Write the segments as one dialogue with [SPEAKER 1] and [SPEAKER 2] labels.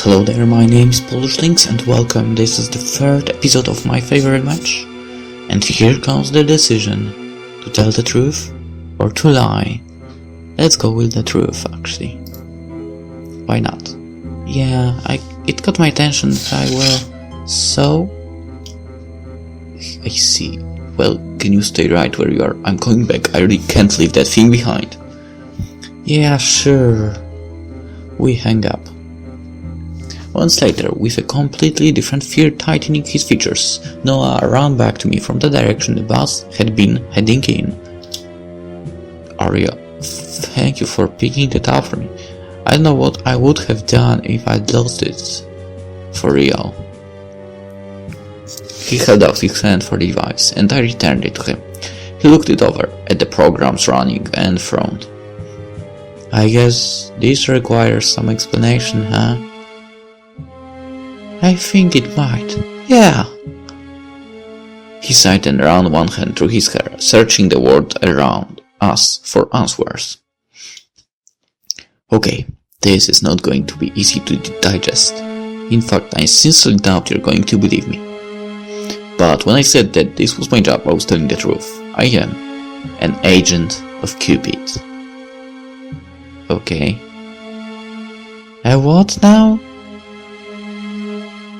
[SPEAKER 1] Hello there, my name is PolishLynx and welcome. This is the third episode of my favorite match. And here comes the decision, to tell the truth or to lie. Let's go with the truth, actually. Why not? Yeah, it got my attention. So... I see. Well, can you stay right where you are? I'm coming back. I really can't leave that thing behind. Yeah, sure. We hang up. Once later, with a completely different fear tightening his features, Noah ran back to me from the direction the bus had been heading in. Aria, thank you for picking that up for me. I don't know what I would have done if I'd lost it. For real. He held out his hand for the device, and I returned it to him. He looked it over, at the programs running, and frowned. I guess this requires some explanation, huh? I think it might. Yeah. He sighed and ran one hand through his hair, searching the world around us for answers. Okay, this is not going to be easy to digest. In fact, I sincerely doubt you're going to believe me. But when I said that this was my job, I was telling the truth. I am an agent of Cupid. Okay. A what now?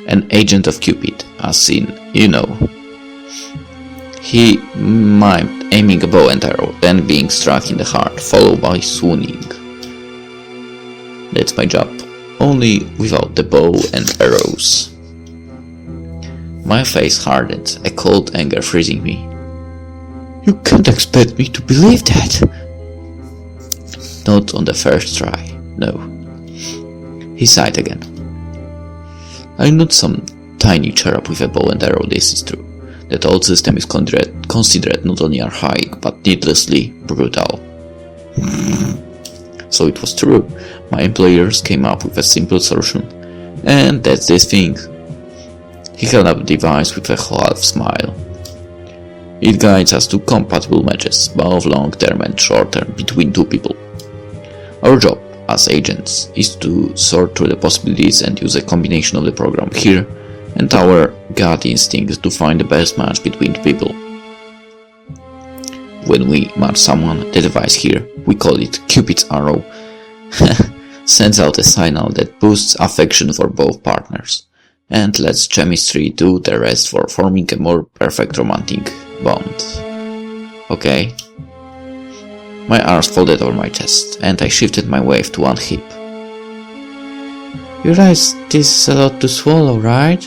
[SPEAKER 1] An agent of Cupid, as in, you know. He mimed aiming a bow and arrow, then being struck in the heart, followed by swooning. That's my job, only without the bow and arrows. My face hardened, a cold anger freezing me. You can't expect me to believe that! Not on the first try, no. He sighed again. I'm not some tiny cherub with a bow and arrow, this is true. That old system is considered not only archaic, but needlessly brutal. So it was true. My employers came up with a simple solution. And that's this thing. He held up the device with a half smile. It guides us to compatible matches, both long-term and short-term, between two people. Our job as agents is to sort through the possibilities and use a combination of the program here and our gut instinct to find the best match between people. When we match someone, the device here, we call it Cupid's arrow, sends out a signal that boosts affection for both partners and lets chemistry do the rest for forming a more perfect romantic bond. Okay? My arms folded over my chest, and I shifted my weight to one hip. You realize this is a lot to swallow, right?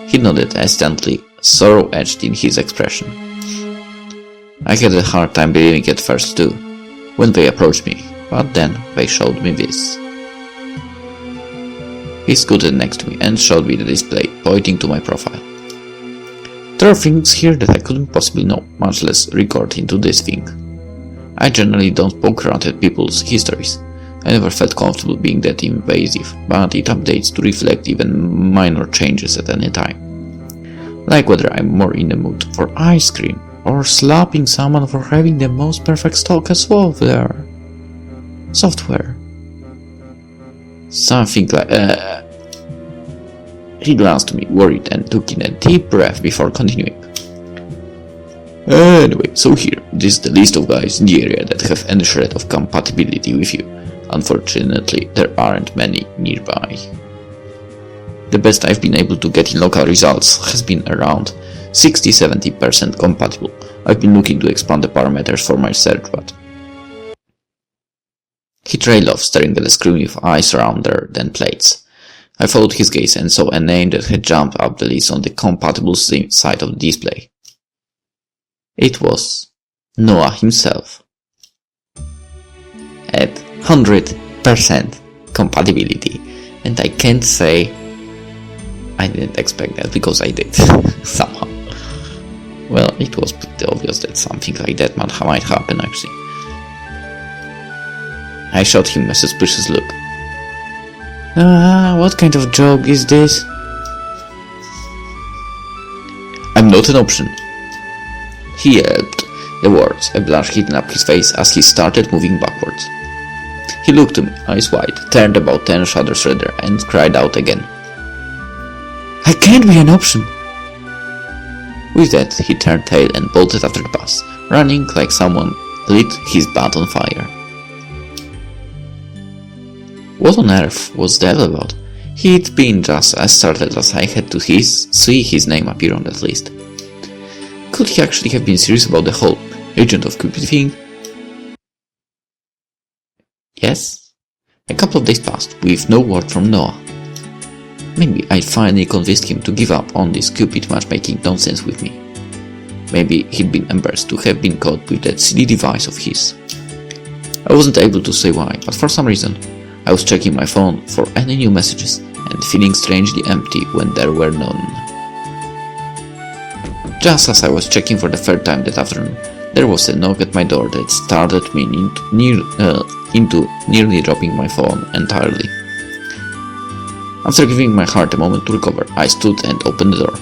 [SPEAKER 1] He nodded instantly, sorrow etched in his expression. I had a hard time believing at first too, when they approached me, but then they showed me this. He scooted next to me and showed me the display, pointing to my profile. There are things here that I couldn't possibly know, much less record into this thing. I generally don't poke around at people's histories. I never felt comfortable being that invasive, but it updates to reflect even minor changes at any time. Like whether I'm more in the mood for ice cream, or slapping someone for having the most perfect stock as software. Something like... He glanced to me, worried, and took in a deep breath before continuing. Anyway, so here, this is the list of guys in the area that have any shred of compatibility with you. Unfortunately, there aren't many nearby. The best I've been able to get in local results has been around 60-70% compatible. I've been looking to expand the parameters for my search, but... He trailed off, staring at the screen with eyes rounder than plates. I followed his gaze and saw a name that had jumped up the list on the compatible side of the display. It was Noah himself. At 100% compatibility. And I can't say I didn't expect that, because I did, somehow. Well, it was pretty obvious that something like that might happen, actually. I shot him a suspicious look. What kind of joke is this? I'm not an option. He yelped the words, a blush hidden up his face as he started moving backwards. He looked at me, eyes wide, turned about 10 shoulders redder, and cried out again. I can't be an option! With that, he turned tail and bolted after the bus, running like someone lit his butt on fire. What on earth was that about? He'd been just as startled as I had to see his name appear on that list. Could he actually have been serious about the whole Agent of Cupid thing? Yes? A couple of days passed, with no word from Noah. Maybe I finally convinced him to give up on this Cupid matchmaking nonsense with me. Maybe he'd been embarrassed to have been caught with that silly device of his. I wasn't able to say why, but for some reason, I was checking my phone for any new messages and feeling strangely empty when there were none. Just as I was checking for the third time that afternoon, there was a knock at my door that startled me into nearly dropping my phone entirely. After giving my heart a moment to recover, I stood and opened the door.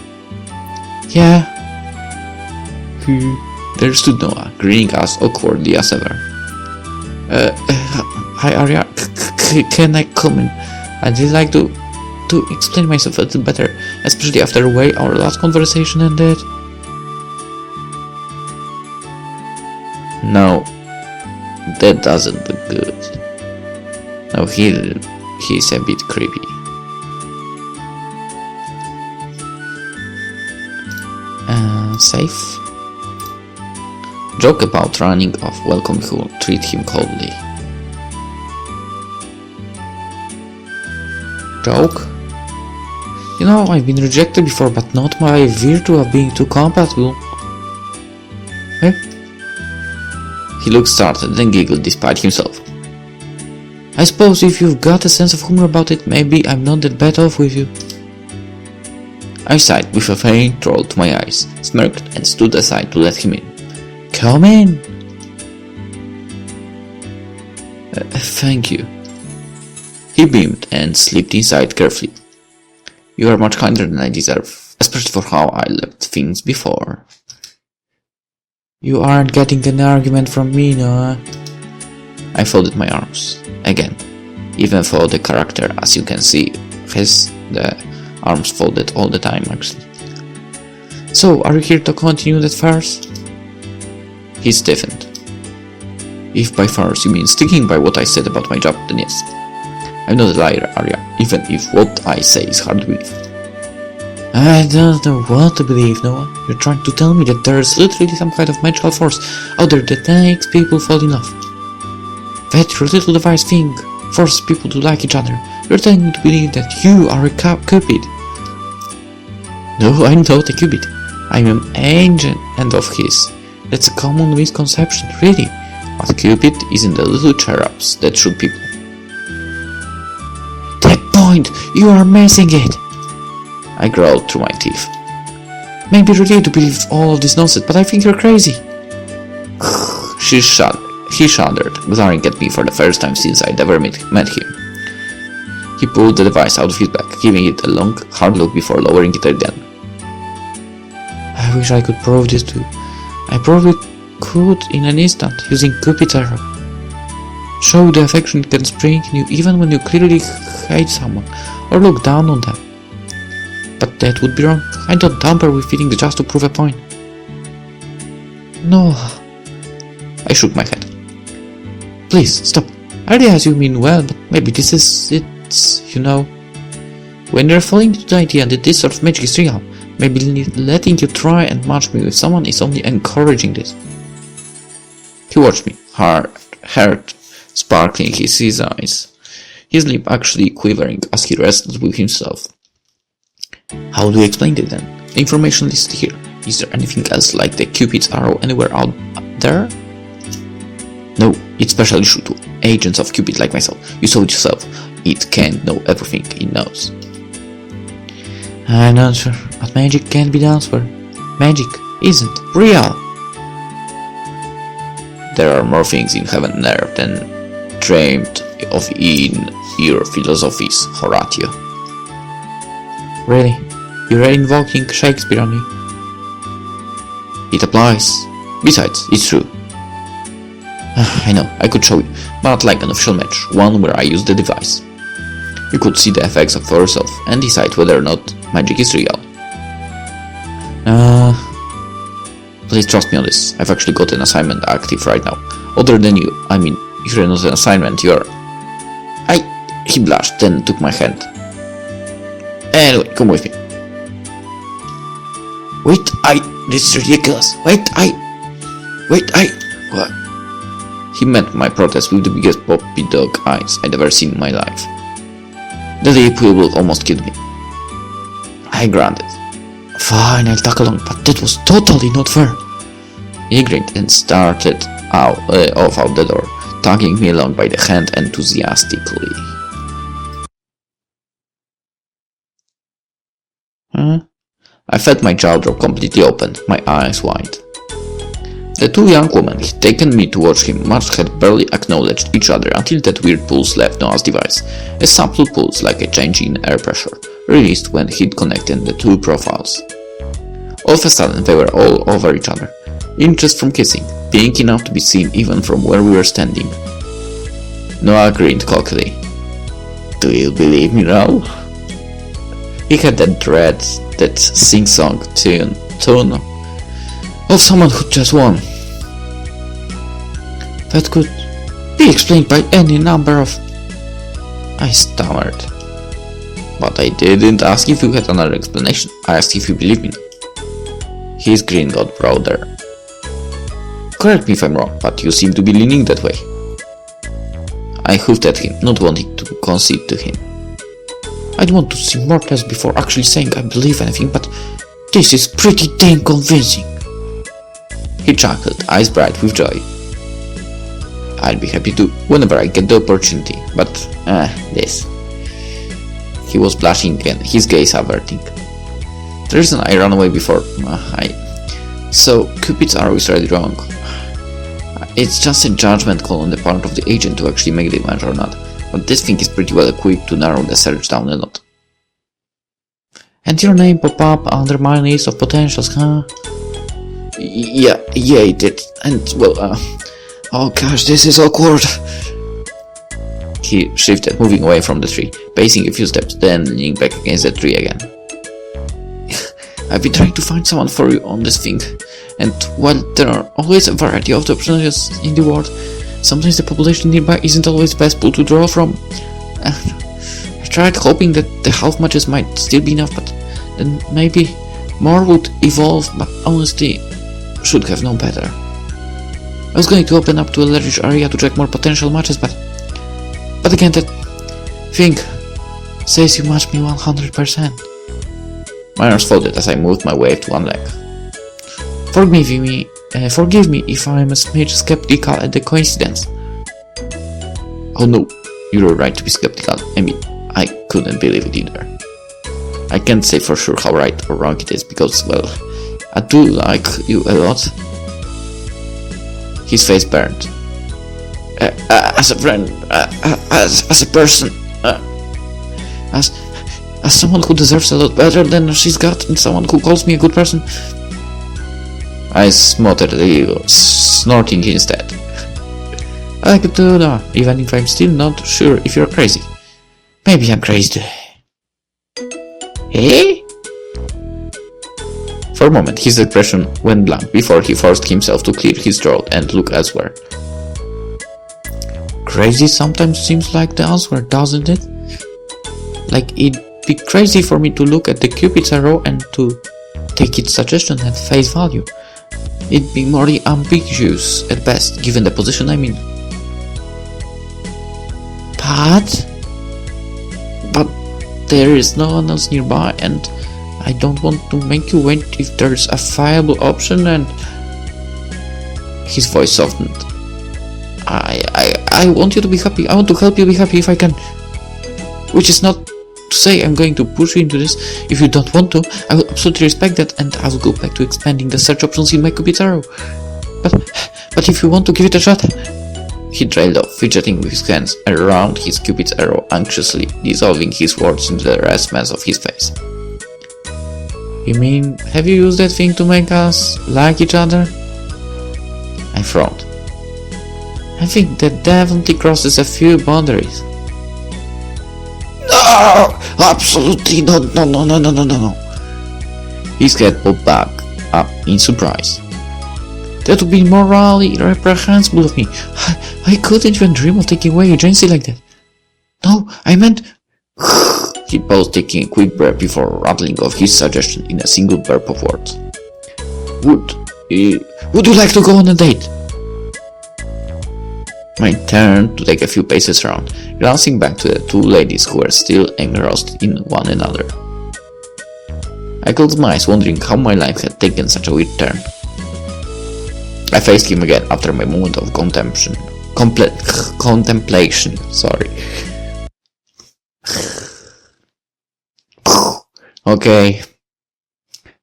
[SPEAKER 1] Yeah? There stood Noah, grinning as awkwardly as ever. Hi Arya, can I come in? I'd really like to explain myself a little better, especially after the way our last conversation ended. No, that doesn't look good. No, he's a bit creepy. Safe? Joke about running off, welcome who treat him coldly. Joke? You know, I've been rejected before, but not by virtue of being too compatible. Eh? He looked startled, then giggled despite himself. I suppose if you've got a sense of humor about it, maybe I'm not that bad off with you. I sighed with a faint roll to my eyes, smirked, and stood aside to let him in. Come in! Thank you. He beamed and slipped inside carefully. You are much kinder than I deserve, especially for how I left things before. You aren't getting an argument from me, Noah. I folded my arms. Again. Even though the character, as you can see, has the arms folded all the time, actually. So, are you here to continue that farce? He stiffened. If by farce you mean sticking by what I said about my job, then yes. I'm not a liar, Arya, even if what I say is hard to believe. I don't know what to believe, Noah. You're trying to tell me that there's literally some kind of magical force out there that makes people fall in love. That your little device thing forces people to like each other. You're telling me to believe that you are a Cupid. No, I'm not a Cupid. I'm an agent of his. That's a common misconception, really. But Cupid isn't the little cherubs that shoot people. That point! You are missing it! I growled through my teeth. Maybe you're ready to believe all of this nonsense, but I think you're crazy. He shuddered, glaring at me for the first time since I'd ever met him. He pulled the device out of his bag, giving it a long, hard look before lowering it again. I wish I could prove this to you. I probably could in an instant, using Cupid's arrow. Show the affection it can spring in you even when you clearly hate someone, or look down on them. But that would be wrong. I don't tamper with feelings just to prove a point. No. I shook my head. Please, stop. I realize you mean well, but maybe this is it, you know. When you're falling into the idea that this sort of magic is real, maybe letting you try and match me with someone is only encouraging this. He watched me, heart sparkling in his eyes, his lip actually quivering as he wrestled with himself. How do you explain it then? The information list here. Is there anything else like the Cupid's arrow anywhere out there? No, it's specially true to agents of Cupid like myself. You saw it yourself. It can't know everything it knows. I'm not sure, but magic can't be the answer. Magic isn't real. There are more things in heaven and earth than dreamed of in your philosophies, Horatio. Really? You're invoking Shakespeare on me? It applies. Besides, it's true. I know, I could show you, but like an official match, one where I use the device. You could see the effects for yourself and decide whether or not magic is real. Please trust me on this. I've actually got an assignment active right now. Other than you. I mean, you're not an assignment, you're... He blushed, then took my hand. Anyway, come with me. Wait, this is ridiculous. What? He met my protest with the biggest puppy dog eyes I'd ever seen in my life. The deep will almost killed me. I grunted. Fine, I'll tag along, but that was totally not fair. He grinned and started off out the door, tugging me along by the hand enthusiastically. I felt my jaw drop completely open, my eyes wide. The two young women had taken me to watch him much had barely acknowledged each other until that weird pulse left Noah's device, a subtle pulse like a change in air pressure, released when he'd connected the two profiles. All of a sudden they were all over each other, inches from kissing, pink enough to be seen even from where we were standing. Noah grinned cockily. Do you believe me now? He had that that sing-song tone of someone who just won. That could be explained by any number of... I stammered. But I didn't ask if you had another explanation. I asked if you believe me. His grin got broader. Correct me if I'm wrong, but you seem to be leaning that way. I hoofed at him, not wanting to concede to him. I'd want to see more tests before actually saying I believe anything, but this is pretty dang convincing. He chuckled, eyes bright with joy. I'll be happy to whenever I get the opportunity, but this. He was blushing again, his gaze averting. The reason I ran away before, So Cupid's arrow is really wrong. It's just a judgment call on the part of the agent to actually make the match or not, but this thing is pretty well equipped to narrow the search down a lot. And your name pop up under my list of potentials, huh? Yeah, it did. And, well, oh gosh, this is awkward. He shifted, moving away from the tree, pacing a few steps, then leaning back against the tree again. I've been trying to find someone for you on this thing, and while there are always a variety of options in the world, sometimes the population nearby isn't always the best pool to draw from. I tried hoping that the half matches might still be enough, but then maybe more would evolve, but honestly, should have known better. I was going to open up to a large area to check more potential matches, but again that thing says you match me 100%. My arms folded as I moved my way to one leg. Forgive me if I'm a smidge skeptical at the coincidence. Oh no, you were right to be skeptical. I mean, I couldn't believe it either. I can't say for sure how right or wrong it is because, well, I do like you a lot. His face burned. As a friend, as a person, as someone who deserves a lot better than she's got, and someone who calls me a good person. I snorted a little, snorting instead. I could do that, even if I'm still not sure if you're crazy. Maybe I'm crazy too. Eh? For a moment, his expression went blank before he forced himself to clear his throat and look elsewhere. Crazy sometimes seems like the answer, doesn't it? Like it'd be crazy for me to look at the Cupid's arrow and to take its suggestion at face value. It'd be morally ambiguous at best, given the position I'm in. But there is no one else nearby, and I don't want to make you wait if there's a viable option. And his voice softened. I want you to be happy. I want to help you be happy if I can. Which is not to say I'm going to push you into this. If you don't want to, I will absolutely respect that, and I will go back to expanding the search options in my Cupid's arrow. But if you want to give it a shot. He trailed off, fidgeting with his hands around his Cupid's arrow, anxiously dissolving his words into the rest mass of his face. You mean, have you used that thing to make us like each other? I frowned. I think that definitely crosses a few boundaries.
[SPEAKER 2] No! Absolutely not. No.
[SPEAKER 1] His head popped back up in surprise. That would be morally reprehensible of me. I couldn't even dream of taking away agency like that. No, I meant... He paused, taking a quick breath before rattling off his suggestion in a single burp of words. Would you like to go on a date? My turn to take a few paces around, glancing back to the two ladies who were still engrossed in one another. I closed my eyes, wondering how my life had taken such a weird turn. I faced him again after my moment of contemplation. Sorry. Okay.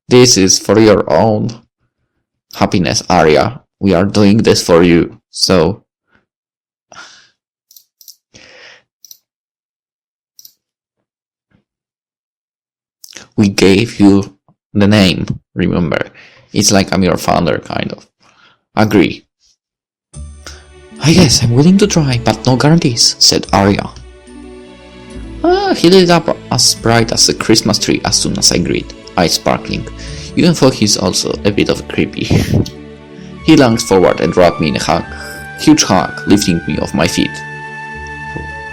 [SPEAKER 1] This is for your own happiness, Arya. We are doing this for you, so... We gave you the name, remember? It's like I'm your founder, kind of. Agree. I guess I'm willing to try, but no guarantees, said Arya. He lit up as bright as a Christmas tree as soon as I agreed, eyes sparkling, even though he's also a bit of creepy. He lunged forward and wrapped me in a huge hug, lifting me off my feet.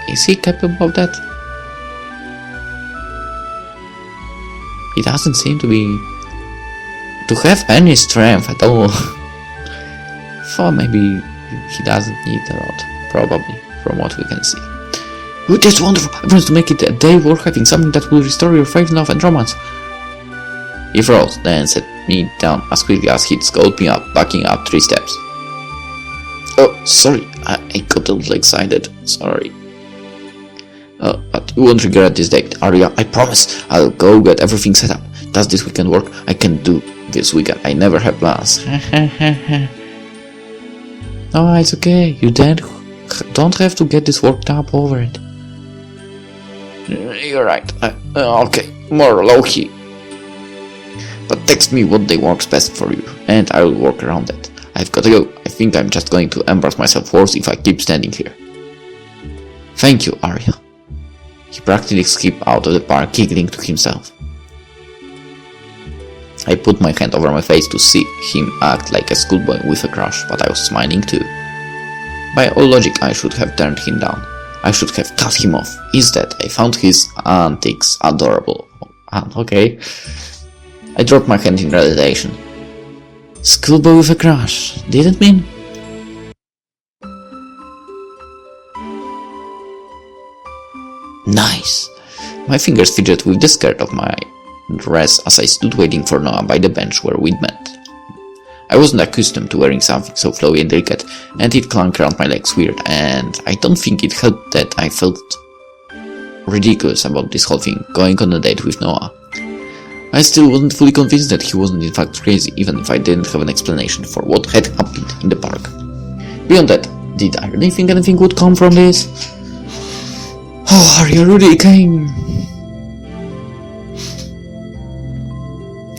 [SPEAKER 1] Is he capable of that? He doesn't seem to have any strength at all. So maybe he doesn't need a lot, probably, from what we can see. Oh, that's wonderful! I promise to make it a day worth having, something that will restore your faith, love, and romance. He froze, then set me down as quickly as he'd scooped me up, backing up 3 steps. Oh, sorry, I got a little excited, sorry. But you won't regret this date, Arya, I promise. I'll go get everything set up. Does this weekend work? I can do this weekend, I never have plans. No, it's okay, you don't have to get this worked up over it. You're right, okay, more low-key. But text me what day works best for you, and I will work around it. I've got to go. I think I'm just going to embarrass myself worse if I keep standing here. Thank you, Arya. He practically skipped out of the park, giggling to himself. I put my hand over my face to see him act like a schoolboy with a crush, but I was smiling too. By all logic, I should have turned him down. I should have cut him off. Instead, I found his antics adorable. Okay. I dropped my hand in realization. Schoolboy with a crush, didn't mean? Nice! My fingers fidgeted with the skirt of my dress as I stood waiting for Noah by the bench where we'd met. I wasn't accustomed to wearing something so flowy and delicate, and it clung around my legs weird, and I don't think it helped that I felt ridiculous about this whole thing, going on a date with Noah. I still wasn't fully convinced that he wasn't in fact crazy, even if I didn't have an explanation for what had happened in the park. Beyond that, did I really think anything would come from this? Oh, Arya really came.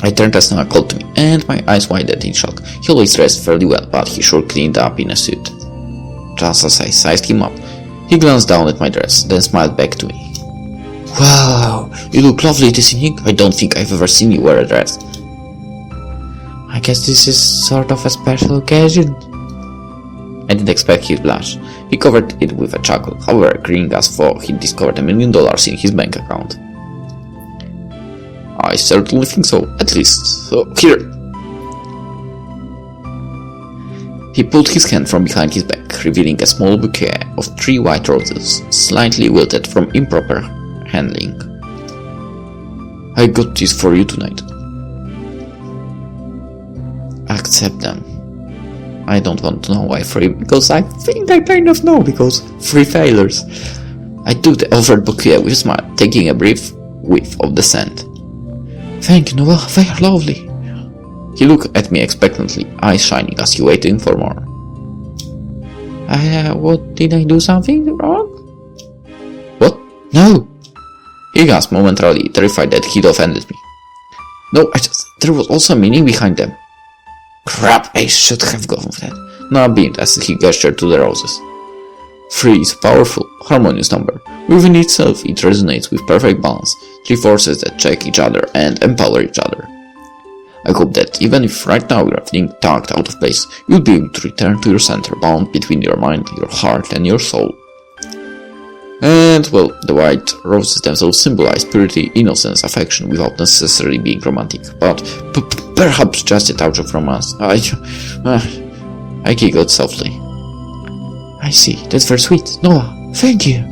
[SPEAKER 1] I turned as Noah called to me, and my eyes widened in shock. He always dressed fairly well, but he sure cleaned up in a suit. Just as I sized him up, he glanced down at my dress, then smiled back to me. Wow, you look lovely this evening. I don't think I've ever seen you wear a dress. I guess this is sort of a special occasion. I didn't expect he'd blush. He covered it with a chuckle, however, agreeing as though he'd discovered $1 million in his bank account. I certainly think so, at least. So, here. He pulled his hand from behind his back, revealing a small bouquet of 3 white roses, slightly wilted from improper handling. I got this for you tonight. Accept them. I don't want to know why 3, because I think I kind of know, because 3 failures. I took the offered bouquet with a smile, taking a brief whiff of the scent. Thank you, Noah, they are lovely. He looked at me expectantly, eyes shining as he waited for more. What, did I do something wrong? What? No! He gasped momentarily, terrified that he'd offended me. No, there was also a meaning behind them. Crap, I should have gone with that. Noah beamed as he gestured to the roses. 3 is a powerful, harmonious number. Within itself, it resonates with perfect balance, 3 forces that check each other and empower each other. I hope that even if right now you are feeling tugged out of place, you'll be able to return to your center, bound between your mind, your heart and your soul. And, well, the white roses themselves symbolize purity, innocence, affection without necessarily being romantic, but perhaps just a touch of romance. I giggled softly. I see, that's very sweet. Noah, thank you.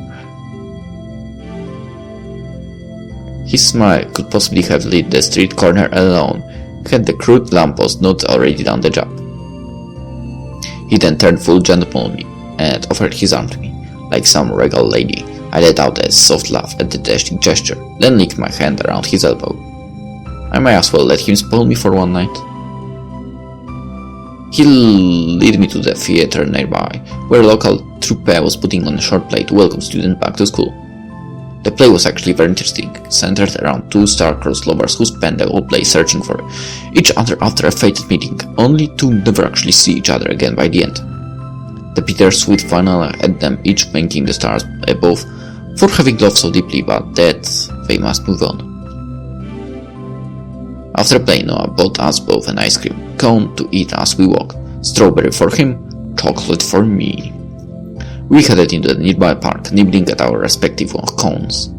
[SPEAKER 1] His smile could possibly have lit the street corner alone, had the crude lamppost not already done the job. He then turned full gentleman on me, and offered his arm to me. Like some regal lady, I let out a soft laugh at the dashing gesture, then linked my hand around his elbow. I might as well let him spoil me for one night. He led me to the theater nearby, where a local troupe was putting on a short play to welcome students back to school. The play was actually very interesting, centered around 2 star-crossed lovers who spent the whole play searching for each other after a fated meeting, only to never actually see each other again by the end. The bittersweet finale had them each thanking the stars above for having loved so deeply, but that they must move on. After play, Noah bought us both an ice cream cone to eat as we walked, strawberry for him, chocolate for me. We headed into the nearby park, nibbling at our respective cones.